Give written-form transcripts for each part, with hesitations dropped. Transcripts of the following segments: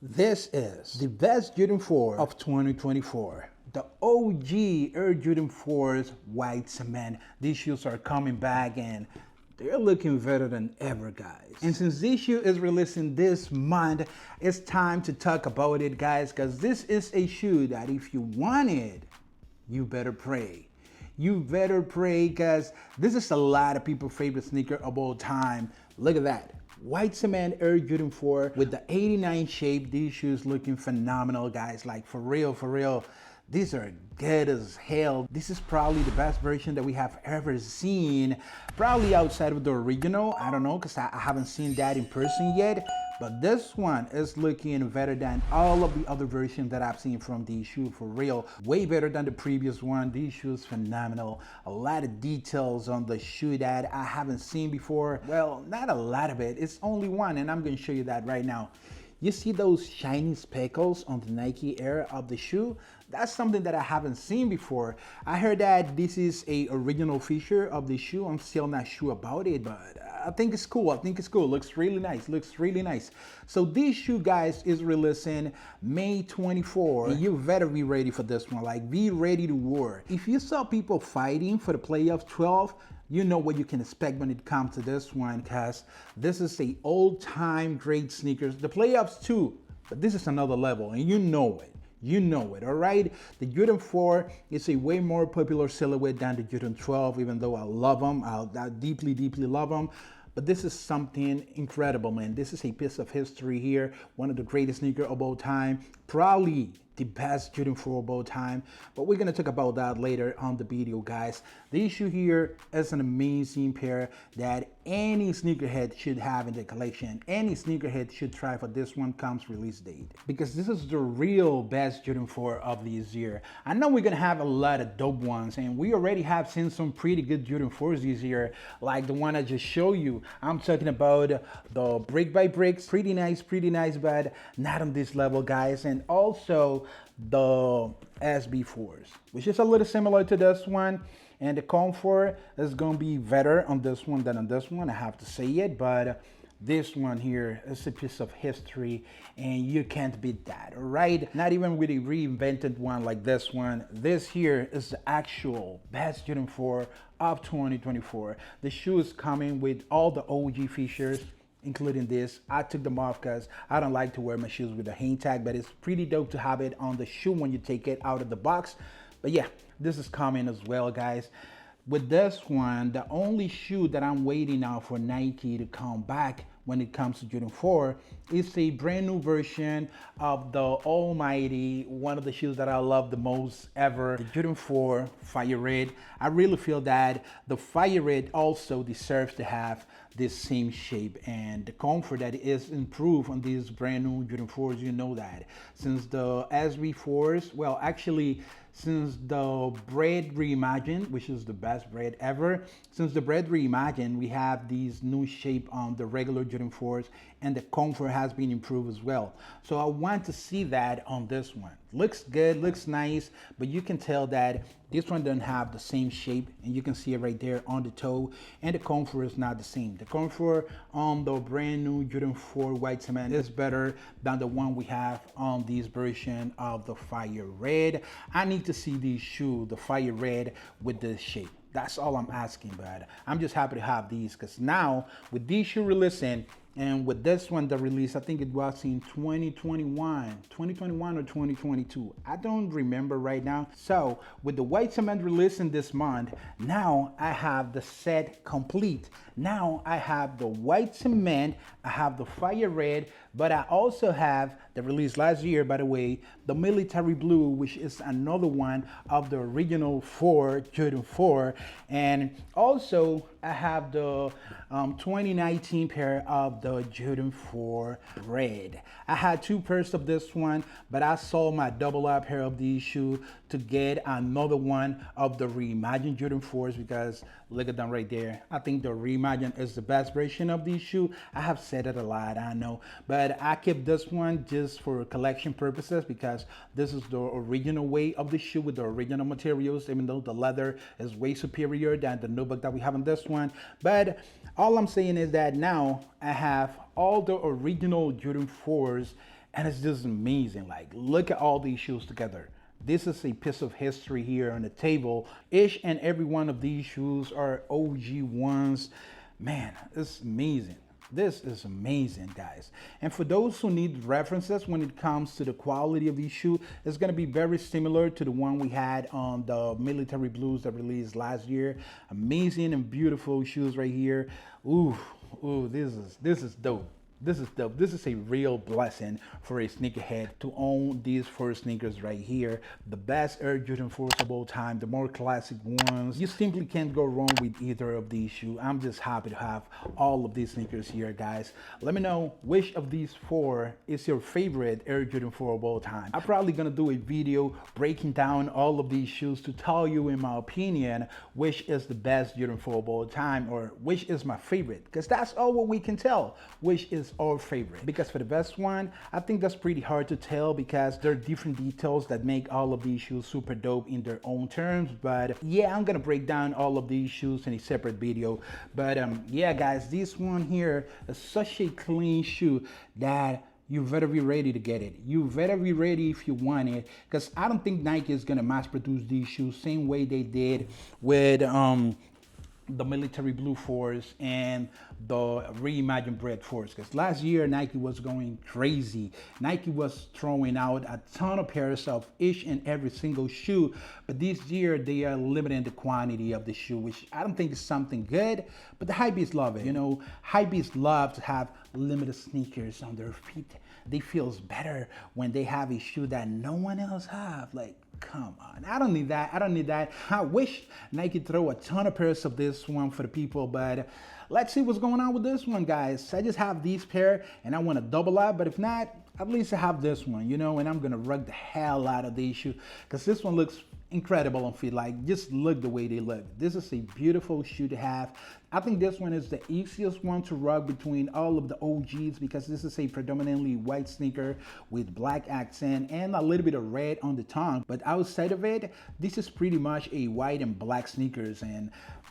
This is the best Jordan 4 of 2024. The OG Air Jordan 4's white cement. These shoes are coming back and they're looking better than ever, guys. And since this shoe is releasing this month, it's time to talk about it, guys, because this is a shoe that if you want it, you better pray. You better pray, because this is a lot of people's favorite sneaker of all time. Look at that. White cement Air Jordan 4 with the 89 shape. These shoes looking phenomenal, guys. Like for real. These are good as hell. This is probably the best version that we have ever seen. Probably outside of the original. I don't know, because I haven't seen that in person yet. But this one is looking better than all of the other versions that I've seen from these shoes, for real. Way better than the previous one. These shoes phenomenal. A lot of details on the shoe that I haven't seen before. Well, not a lot of it. It's only one, and I'm going to show you that right now. You see those shiny speckles on the Nike Air of the shoe? That's something that I haven't seen before. I heard that this is a original feature of the shoe. I'm still not sure about it, but I think it's cool. Looks really nice. So this shoe, guys, is releasing May 24. And you better be ready for this one. Like, be ready to war. If you saw people fighting for the playoff 12, you know what you can expect when it comes to this one, because this is a all-time great sneakers. The playoffs too, but this is another level, and you know it. All right? The Jordan 4 is a way more popular silhouette than the Jordan 12, even though I love them. I deeply love them. But this is something incredible, man. This is a piece of history here. One of the greatest sneakers of all time. Probably the best Jordan 4 of all time. But we're going to talk about that later on the video, guys. The issue here is an amazing pair that any sneakerhead should have in the collection. Any sneakerhead should try for this one comes release date, because this is the real best Jordan 4 of this year. I know we're going to have a lot of dope ones, and we already have seen some pretty good Jordan 4s this year, like the one I just showed you. I'm talking about the brick by bricks. Pretty nice, but not on this level, guys. And also the SB4s, which is a little similar to this one. And the comfort is going to be better on this one than on this one, I have to say it. But this one here is a piece of history, and you can't beat that, all right? Not even with a reinvented one like this one. This here is the actual best Jordan 4 of 2024. The shoe is coming with all the OG features, including this. I took them off because I don't like to wear my shoes with a hang tag, but it's pretty dope to have it on the shoe when you take it out of the box. But yeah, this is coming as well, guys. With this one, the only shoe that I'm waiting now for Nike to come back when it comes to Jordan 4 is a brand new version of the almighty, one of the shoes that I love the most ever, the Jordan 4 Fire Red. I really feel that the Fire Red also deserves to have this same shape, and the comfort that is improved on these brand new Jordan 4s, you know that. Since the SB4s, well, actually, since the Bread Reimagined, which is the best bread ever, since the Bread Reimagined, we have these new shape on the regular Jordan 4s, and the comfort has been improved as well. So I want to see that on this one. Looks good, looks nice, but you can tell that this one doesn't have the same shape, and you can see it right there on the toe, and the comfort is not the same. The comfort on the brand new Jordan 4 white cement is better than the one we have on this version of the Fire Red. I need to see these shoes, the Fire Red, with this shape. That's all I'm asking, but I'm just happy to have these, because now with these shoes releasing, and with this one, the release, I think it was in 2021 or 2022. I don't remember right now. So with the white cement releasing this month, now I have the set complete. Now I have the white cement, I have the Fire Red, but I also have the release last year, by the way, the military blue, which is another one of the original Jordan 4. And also I have the 2019 pair of the Jordan 4 Red. I had two pairs of this one, but I sold my double up pair of these shoes to get another one of the reimagined Jordan 4s, because look at them right there. I think the reimagined is the best version of these shoes. I have said it a lot, I know, but I kept this one just for collection purposes, because this is the original way of the shoe with the original materials, even though the leather is way superior than the nubuck that we have on this one. But all I'm saying is that now I have all the original Jordan 4s and it's just amazing. Like, look at all these shoes together. This is a piece of history here on the table. Each and every one of these shoes are OG ones. Man, it's amazing. This is amazing, guys. And for those who need references when it comes to the quality of these shoes, it's going to be very similar to the one we had on the military blues that released last year. Amazing and beautiful shoes right here. Ooh, this is dope. This is dope. This is a real blessing for a sneakerhead to own these four sneakers right here. The best Air Jordan 4s of all time, the more classic ones. You simply can't go wrong with either of these shoes. I'm just happy to have all of these sneakers here, guys. Let me know which of these four is your favorite Air Jordan 4 of all time. I'm probably gonna do a video breaking down all of these shoes to tell you, in my opinion, which is the best Jordan 4 of all time, or which is my favorite, because that's all what we can tell, which is our favorite. Because for the best one, I think that's pretty hard to tell because there are different details that make all of these shoes super dope in their own terms. But yeah, I'm gonna break down all of these shoes in a separate video. But yeah, guys, this one here is such a clean shoe that you better be ready to get it. You better be ready if you want it, because I don't think Nike is gonna mass produce these shoes same way they did with the military blue fours and the reimagined bread fours, because last year Nike was going crazy. Nike was throwing out a ton of pairs of each and every single shoe, but this year they are limiting the quantity of the shoe, which I don't think is something good, but the hypebeasts love it. You know, hypebeasts love to have limited sneakers on their feet. They feels better when they have a shoe that no one else have. Like, come on, I don't need that. I don't need that. I wish Nike throw a ton of pairs of this one for the people, but let's see what's going on with this one, guys. I just have these pair and I want to double up, but if not, at least I have this one, you know, and I'm gonna rock the hell out of these shoes because this one looks incredible on feet. Like, just look the way they look. This is a beautiful shoe to have. I think this one is the easiest one to rock between all of the OGs because this is a predominantly white sneaker with black accent and a little bit of red on the tongue. But outside of it, this is pretty much a white and black sneakers, and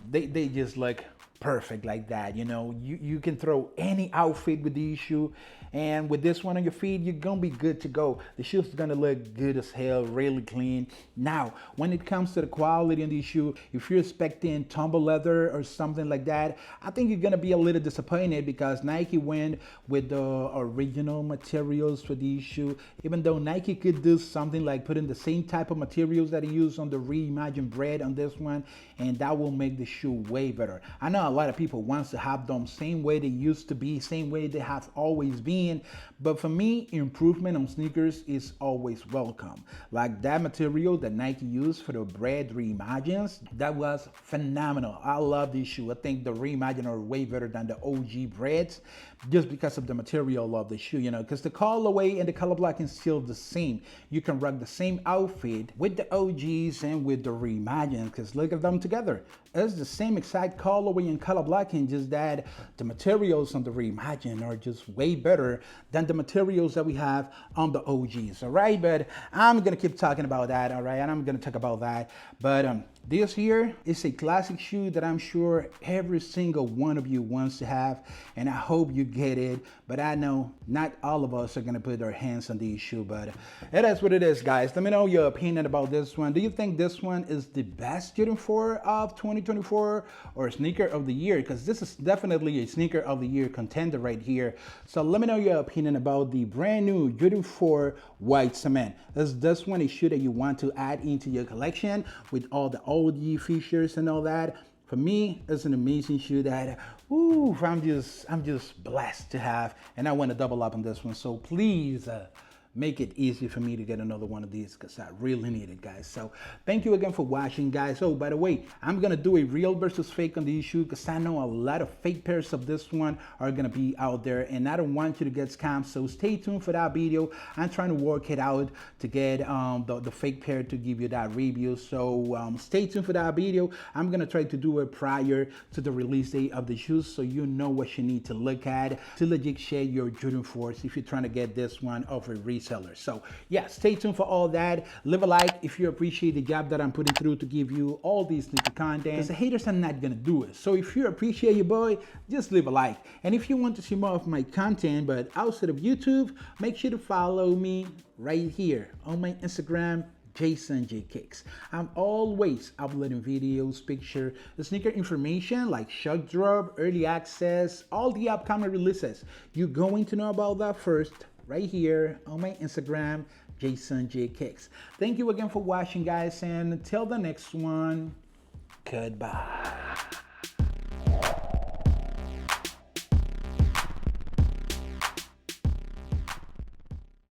they just look perfect like that. You know, you can throw any outfit with these shoes, and with this one on your feet, you're gonna be good to go. The shoes are gonna look good as hell, really clean. Now, when it comes to the quality of these shoes, if you're expecting tumble leather or something like that, I think you're gonna be a little disappointed because Nike went with the original materials for these shoes. Even though Nike could do something like put in the same type of materials that he used on the reimagined bread on this one, and that will make the shoe way better. I know a lot of people wants to have them same way they used to be, same way they have always been, but for me, improvement on sneakers is always welcome. Like that material that Nike used for the bread reimagines, that was phenomenal. I love this shoe. I think the reimagine are way better than the OG breads just because of the material of the shoe, you know, because the colorway and the color blocking is still the same. You can rock the same outfit with the OGs and with the reimagine, because look at them together. It's the same exact colorway and color blocking, just that the materials on the reimagine are just way better than the materials that we have on the OGs, all right? But I'm gonna keep talking about that, all right? And I'm gonna talk about that. But this here is a classic shoe that I'm sure every single one of you wants to have, and I hope you get it. But I know not all of us are gonna put our hands on these shoes, but it is what it is, guys. Let me know your opinion about this one. Do you think this one is the best Jordan 4 of 2024 or sneaker of the year? Because this is definitely a sneaker of the year contender right here. So let me know your opinion about the brand new Jordan 4 white cement. Is this one a shoe that you want to add into your collection with all the OG features and all that? For me, it's an amazing shoe that, ooh, I'm just blessed to have, and I want to double up on this one. So please make it easy for me to get another one of these because I really need it, guys. So thank you again for watching, guys. Oh, by the way, I'm gonna do a real versus fake on these shoes because I know a lot of fake pairs of this one are gonna be out there, and I don't want you to get scammed. So stay tuned for that video. I'm trying to work it out to get the fake pair to give you that review. So stay tuned for that video. I'm gonna try to do it prior to the release date of the shoes, so you know what you need to look at to legit share your Jordan 4s if you're trying to get this one of a resale resellers. So yeah, stay tuned for all that. Leave a like if you appreciate the job that I'm putting through to give you all these sneaker content, because the haters are not gonna do it. So if you appreciate your boy, just leave a like. And if you want to see more of my content but outside of YouTube, make sure to follow me right here on my Instagram, Jason J Kicks. I'm always uploading videos, picture, the sneaker information like shock drop, early access, all the upcoming releases. You're going to know about that first right here on my Instagram, Jason J Kicks. Thank you again for watching, guys, and until the next one, goodbye.